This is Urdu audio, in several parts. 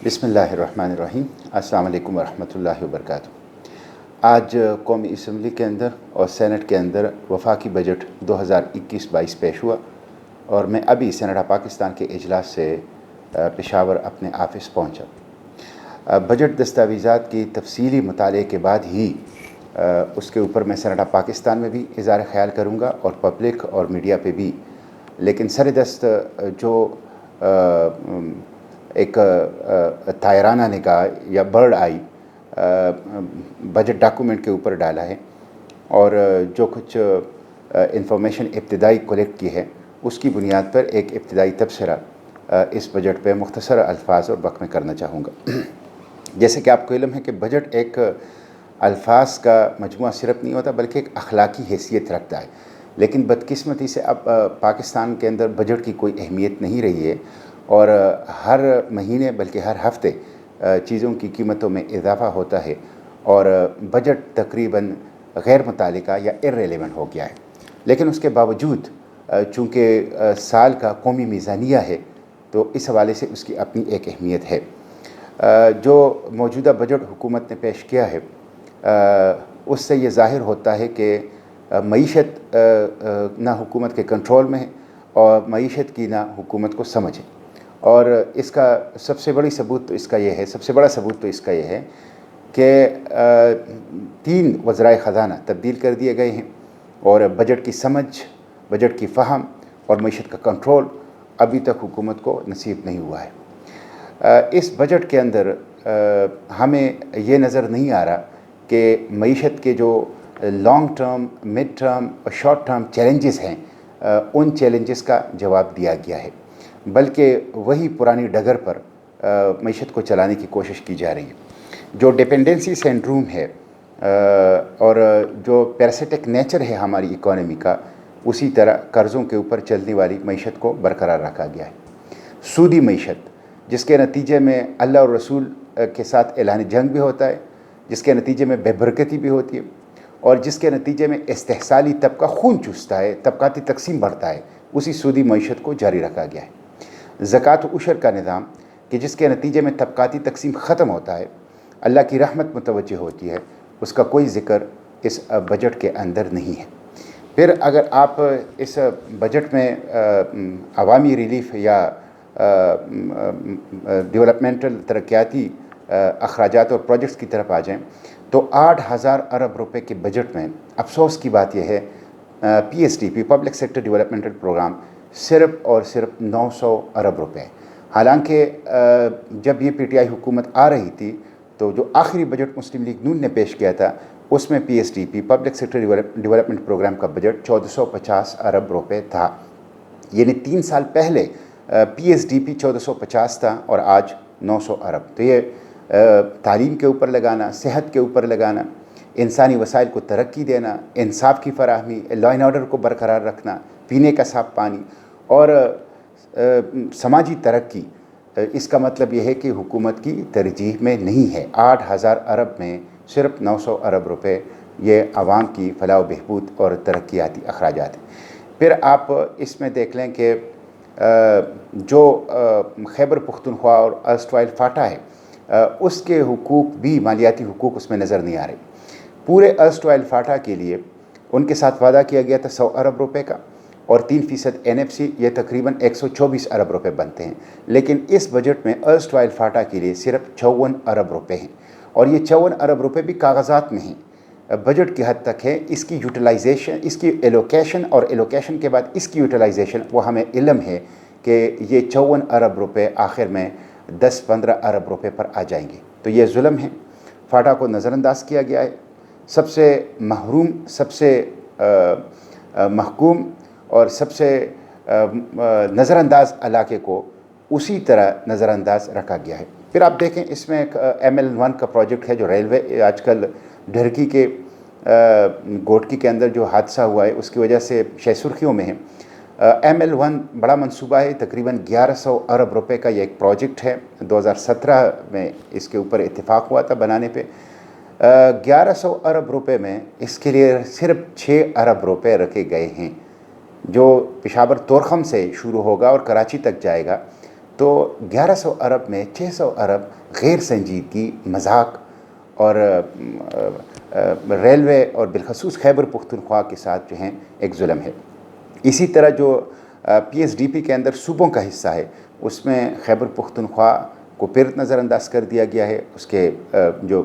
بسم اللہ الرحمن الرحیم۔ السلام علیکم ورحمۃ اللہ وبرکاتہ۔ آج قومی اسمبلی کے اندر اور سینٹ کے اندر وفاقی بجٹ 2021-22 پیش ہوا اور میں ابھی سینٹ آف پاکستان کے اجلاس سے پشاور اپنے آفس پہنچا۔ بجٹ دستاویزات کی تفصیلی مطالعے کے بعد ہی اس کے اوپر میں سینٹ آف پاکستان میں بھی اظہار خیال کروں گا اور پبلک اور میڈیا پہ بھی، لیکن سر دست جو ایک طائرانہ نگاہ یا برڈ آئی بجٹ ڈاکومنٹ کے اوپر ڈالا ہے اور جو کچھ انفارمیشن ابتدائی کلیکٹ کی ہے اس کی بنیاد پر ایک ابتدائی تبصرہ اس بجٹ پہ مختصر الفاظ اور وقت میں کرنا چاہوں گا۔ جیسے کہ آپ کو علم ہے کہ بجٹ ایک الفاظ کا مجموعہ صرف نہیں ہوتا بلکہ ایک اخلاقی حیثیت رکھتا ہے، لیکن بدقسمتی سے اب پاکستان کے اندر بجٹ کی کوئی اہمیت نہیں رہی ہے اور ہر مہینے بلکہ ہر ہفتے چیزوں کی قیمتوں میں اضافہ ہوتا ہے اور بجٹ تقریباً غیر متعلقہ یا ارریلیونٹ ہو گیا ہے۔ لیکن اس کے باوجود چونکہ سال کا قومی میزانیہ ہے تو اس حوالے سے اس کی اپنی ایک اہمیت ہے۔ جو موجودہ بجٹ حکومت نے پیش کیا ہے اس سے یہ ظاہر ہوتا ہے کہ معیشت نہ حکومت کے کنٹرول میں ہے اور معیشت کی نہ حکومت کو سمجھ ہے، اور اس کا سب سے بڑا ثبوت تو اس کا یہ ہے کہ 3 وزرائے خزانہ تبدیل کر دیے گئے ہیں اور بجٹ کی سمجھ، بجٹ کی فہم اور معیشت کا کنٹرول ابھی تک حکومت کو نصیب نہیں ہوا ہے۔ اس بجٹ کے اندر ہمیں یہ نظر نہیں آ رہا کہ معیشت کے جو لانگ ٹرم، مڈ ٹرم اور شارٹ ٹرم چیلنجز ہیں ان چیلنجز کا جواب دیا گیا ہے، بلکہ وہی پرانی ڈگر پر معیشت کو چلانے کی کوشش کی جا رہی ہے۔ جو ڈیپینڈنسی سینڈروم ہے اور جو پیراسٹک نیچر ہے ہماری اکانومی کا، اسی طرح قرضوں کے اوپر چلنے والی معیشت کو برقرار رکھا گیا ہے۔ سودی معیشت جس کے نتیجے میں اللہ اور رسول کے ساتھ اعلان جنگ بھی ہوتا ہے، جس کے نتیجے میں بے برکتی بھی ہوتی ہے اور جس کے نتیجے میں استحصالی طبقہ خون چوستا ہے، طبقاتی تقسیم بڑھتا ہے، اسی سودی معیشت کو جاری رکھا گیا ہے۔ زکوٰۃ و عشر کا نظام کہ جس کے نتیجے میں طبقاتی تقسیم ختم ہوتا ہے، اللہ کی رحمت متوجہ ہوتی ہے، اس کا کوئی ذکر اس بجٹ کے اندر نہیں ہے۔ پھر اگر آپ اس بجٹ میں عوامی ریلیف یا ڈیولپمنٹل ترقیاتی اخراجات اور پروجیکٹس کی طرف آ جائیں تو 8,000 ارب روپے کے بجٹ میں افسوس کی بات یہ ہے PSDP public sector developmental program صرف اور صرف 900 ارب روپے ہے۔ حالانکہ جب یہ PTI حکومت آ رہی تھی تو جو آخری بجٹ مسلم لیگ نون نے پیش کیا تھا اس میں PSDP public sector development program کا بجٹ 1450 ارب روپے تھا، یعنی 3 سال پہلے PSDP 1450 تھا اور آج 900 ارب۔ تو یہ تعلیم کے اوپر لگانا، صحت کے اوپر لگانا، انسانی وسائل کو ترقی دینا، انصاف کی فراہمی، لا اینڈ آرڈر کو برقرار رکھنا، پینے کا صاف پانی اور سماجی ترقی، اس کا مطلب یہ ہے کہ حکومت کی ترجیح میں نہیں ہے۔ 8,000 ارب میں صرف 900 ارب روپے یہ عوام کی فلاح و بہبود اور ترقیاتی اخراجات ہیں۔ پھر آپ اس میں دیکھ لیں کہ جو خیبر پختونخوا اور ارسٹوائل فاٹا ہے اس کے حقوق بھی، مالیاتی حقوق اس میں نظر نہیں آ رہے۔ پورے ارسٹوائل فاٹا کے لیے ان کے ساتھ وعدہ کیا گیا تھا 100 ارب روپے کا اور 3% NFC، یہ تقریباً 124 ارب روپے بنتے ہیں، لیکن اس بجٹ میں ارسٹوائل فاٹا کے لیے صرف 54 ارب روپے ہیں اور یہ 54 ارب روپے بھی کاغذات میں ہیں، بجٹ کی حد تک ہے۔ اس کی یوٹیلائزیشن، اس کی ایلوکیشن اور ایلوکیشن کے بعد اس کی یوٹیلائزیشن، وہ ہمیں علم ہے کہ یہ 54 ارب روپے آخر میں 10-15 ارب روپے پر آ جائیں گے۔ تو یہ ظلم ہے، فاٹا کو نظر انداز کیا گیا ہے۔ سب سے محروم، سب سے محکوم اور سب سے نظر انداز علاقے کو اسی طرح نظر انداز رکھا گیا ہے۔ پھر آپ دیکھیں اس میں ایک ML1 کا پروجیکٹ ہے جو ریلوے، آج کل ڈھرکی کے گوٹکی کے اندر جو حادثہ ہوا ہے اس کی وجہ سے شہ سرخیوں میں ہے۔ ML1 بڑا منصوبہ ہے، تقریباً 1100 ارب روپے کا یہ ایک پروجیکٹ ہے۔ 2017 میں اس کے اوپر اتفاق ہوا تھا بنانے پہ۔ 1100 ارب روپے میں اس کے لیے صرف 6 ارب روپے رکھے گئے ہیں، جو پشاور تورخم سے شروع ہوگا اور کراچی تک جائے گا۔ تو 1100 ارب میں 600 ارب غیر سنجیدگی، مذاق اور ریلوے اور بالخصوص خیبر پختونخوا کے ساتھ جو ہیں ایک ظلم ہے۔ اسی طرح جو پی ایس ڈی پی کے اندر صوبوں کا حصہ ہے، اس میں خیبر پختونخوا کو پھر نظر انداز کر دیا گیا ہے، اس کے جو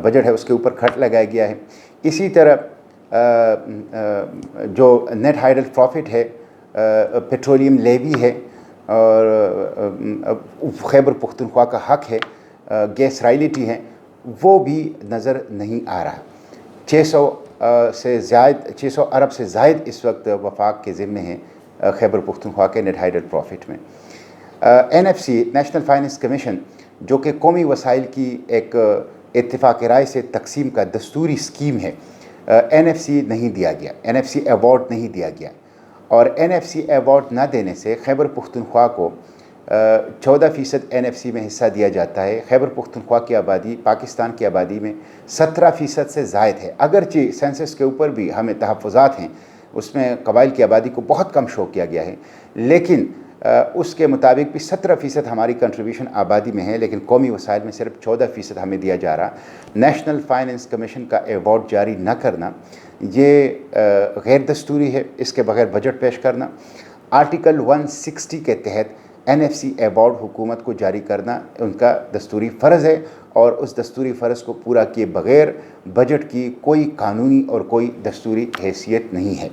بجٹ ہے اس کے اوپر کھٹ لگایا گیا ہے۔ اسی طرح جو نیٹ ہائیڈل پروفٹ ہے، پیٹرولیم لیوی ہے، اور خیبر پختونخوا کا حق ہے، گیس رائلٹی ہے، وہ بھی نظر نہیں آ رہا۔ 600 ارب سے زائد اس وقت وفاق کے ذمے ہیں خیبر پختونخوا کے نیٹ ہائیڈل پروفٹ میں۔ N F C, national finance commission, جو کہ قومی وسائل کی ایک اتفاق رائے سے تقسیم کا دستوری اسکیم ہے، این ایف سی نہیں دیا گیا، این ایف سی ایوارڈ نہیں دیا گیا، اور این ایف سی ایوارڈ نہ دینے سے خیبر پختونخوا کو 14% این ایف سی میں حصہ دیا جاتا ہے۔ خیبر پختونخوا کی آبادی پاکستان کی آبادی میں 17% سے زائد ہے، اگرچہ سینسس کے اوپر بھی ہمیں تحفظات ہیں، اس میں قبائل کی آبادی کو بہت کم شو کیا گیا ہے، لیکن اس کے مطابق بھی 17% ہماری کنٹریبیوشن آبادی میں ہے، لیکن قومی وسائل میں صرف 14% ہمیں دیا جا رہا۔ نیشنل فائنانس کمیشن کا ایوارڈ جاری نہ کرنا یہ غیر دستوری ہے، اس کے بغیر بجٹ پیش کرنا۔ آرٹیکل 160 کے تحت این ایف سی ایوارڈ حکومت کو جاری کرنا ان کا دستوری فرض ہے، اور اس دستوری فرض کو پورا کیے بغیر بجٹ کی کوئی قانونی اور کوئی دستوری حیثیت نہیں ہے۔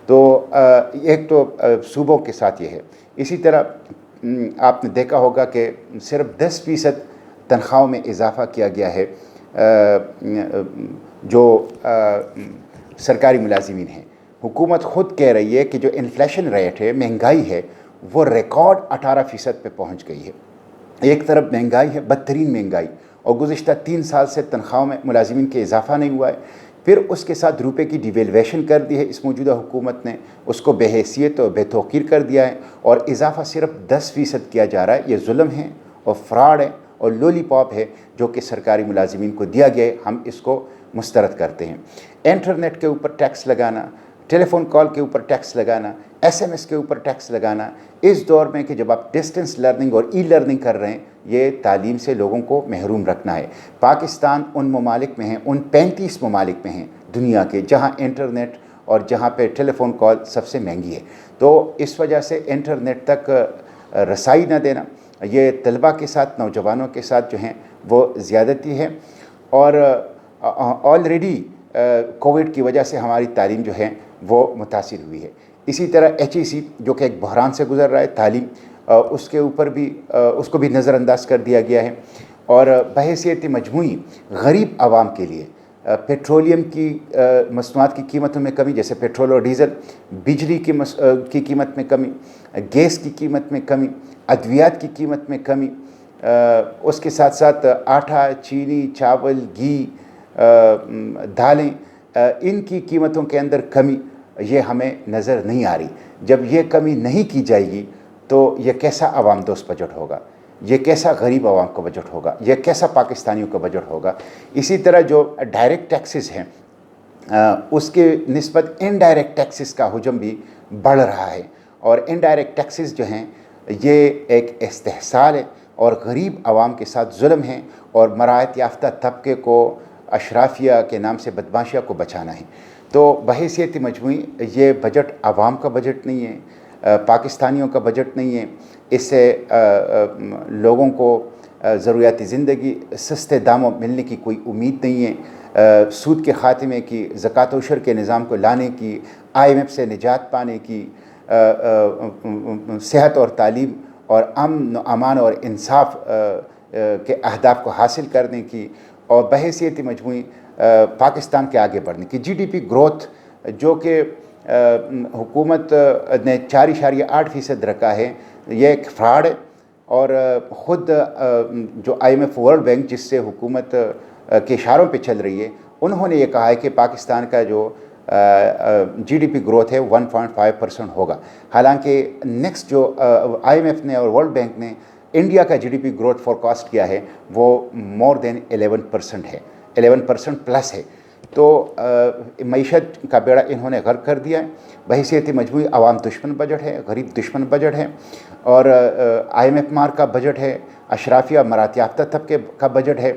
تو ایک تو صوبوں کے ساتھ یہ ہے۔ اسی طرح آپ نے دیکھا ہوگا کہ صرف 10% تنخواہوں میں اضافہ کیا گیا ہے جو سرکاری ملازمین ہیں۔ حکومت خود کہہ رہی ہے کہ جو انفلیشن ریٹ ہے، مہنگائی ہے، وہ ریکارڈ 18% پہ پہنچ گئی ہے۔ ایک طرف مہنگائی ہے، بدترین مہنگائی، اور گزشتہ 3 سال سے تنخواہوں میں ملازمین کے اضافہ نہیں ہوا ہے، پھر اس کے ساتھ روپے کی ڈیویلویشن کر دی ہے اس موجودہ حکومت نے، اس کو بے حیثیت اور بے توقیر کر دیا ہے، اور اضافہ صرف 10% کیا جا رہا ہے۔ یہ ظلم ہے اور فراڈ ہے اور لولی پاپ ہے جو کہ سرکاری ملازمین کو دیا گیا ہے، ہم اس کو مسترد کرتے ہیں۔ انٹرنیٹ کے اوپر ٹیکس لگانا، ٹیلی فون کال کے اوپر ٹیکس لگانا، ایس ایم ایس کے اوپر ٹیکس لگانا، اس دور میں کہ جب آپ ڈسٹنس لرننگ اور ای لرننگ کر رہے ہیں، یہ تعلیم سے لوگوں کو محروم رکھنا ہے۔ پاکستان ان ممالک میں ہیں، ان 35 ممالک میں ہیں دنیا کے جہاں انٹرنیٹ اور جہاں پہ ٹیلی فون کال سب سے مہنگی ہے، تو اس وجہ سے انٹرنیٹ تک رسائی نہ دینا یہ طلباء کے ساتھ، نوجوانوں کے ساتھ جو ہیں وہ زیادتی ہے، اور آلریڈی کووڈ کی وجہ سے ہماری تعلیم جو ہے وہ متاثر ہوئی ہے۔ اسی طرح ایچ ای سی جو کہ ایک بحران سے گزر رہا ہے، تعلیم، اس کے اوپر بھی اس کو بھی نظر انداز کر دیا گیا ہے، اور بحیثیت مجموعی غریب عوام کے لیے پیٹرولیم کی مصنوعات کی قیمتوں میں کمی، جیسے پیٹرول اور ڈیزل، بجلی کی قیمت میں کمی، گیس کی قیمت میں کمی، ادویات کی قیمت میں کمی، اس کے ساتھ ساتھ آٹا، چینی، چاول، گھی، دالیں، ان کی قیمتوں کے اندر کمی یہ ہمیں نظر نہیں آ رہی۔ جب یہ کمی نہیں کی جائے گی تو یہ کیسا عوام دوست بجٹ ہوگا، یہ کیسا غریب عوام کا بجٹ ہوگا، یہ کیسا پاکستانیوں کا بجٹ ہوگا۔ اسی طرح جو ڈائریکٹ ٹیکسز ہیں اس کے نسبت انڈائریکٹ ٹیکسز کا حجم بھی بڑھ رہا ہے، اور انڈائریکٹ ٹیکسز جو ہیں یہ ایک استحصال ہے اور غریب عوام کے ساتھ ظلم ہے، اور مراعات یافتہ طبقے کو، اشرافیہ کے نام سے بدماشیہ کو بچانا ہے۔ تو بحیثیت مجموعی یہ بجٹ عوام کا بجٹ نہیں ہے، پاکستانیوں کا بجٹ نہیں ہے، اس سے لوگوں کو ضروریات زندگی سستے داموں ملنے کی کوئی امید نہیں ہے، سود کے خاتمے کی، زکوٰۃ و عشر کے نظام کو لانے کی، آئی ایم ایف سے نجات پانے کی، صحت اور تعلیم اور امن و امان اور انصاف کے اہداف کو حاصل کرنے کی، اور بحیثیت مجموعی پاکستان کے آگے بڑھنے کی۔ جی ڈی پی گروتھ جو کہ حکومت نے 4.8% رکھا ہے، یہ ایک فراڈ ہے، اور خود جو I M F, world bank, جس سے حکومت کے اشاروں پہ چل رہی ہے، انہوں نے یہ کہا ہے کہ پاکستان کا جو جی ڈی پی گروتھ ہے 1.5% ہوگا، حالانکہ نیکسٹ جو آئی ایم ایف نے اور ورلڈ بینک نے انڈیا کا G D P growth forecast کیا ہے وہ مور دین 11% ہے، 11% پلس ہے۔ تو معیشت کا بیڑا انہوں نے غرق کر دیا ہے. بحیثیت مجموعی عوام دشمن بجٹ ہے, غریب دشمن بجٹ ہے, اور IMF مار کا بجٹ ہے, اشرافیہ مرات یافتہ طبقے کا بجٹ ہے,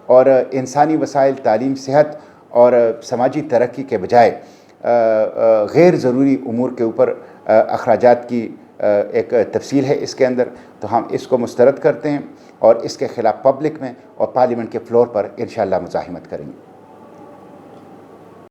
اور انسانی وسائل, تعلیم, صحت اور سماجی ترقی کے بجائے غیر ضروری امور کے اوپر اخراجات کی ایک تفصیل ہے اس کے اندر. تو ہم اس کو مسترد کرتے ہیں اور اس کے خلاف پبلک میں اور پارلیمنٹ کے فلور پر انشاءاللہ مزاحمت کریں گے.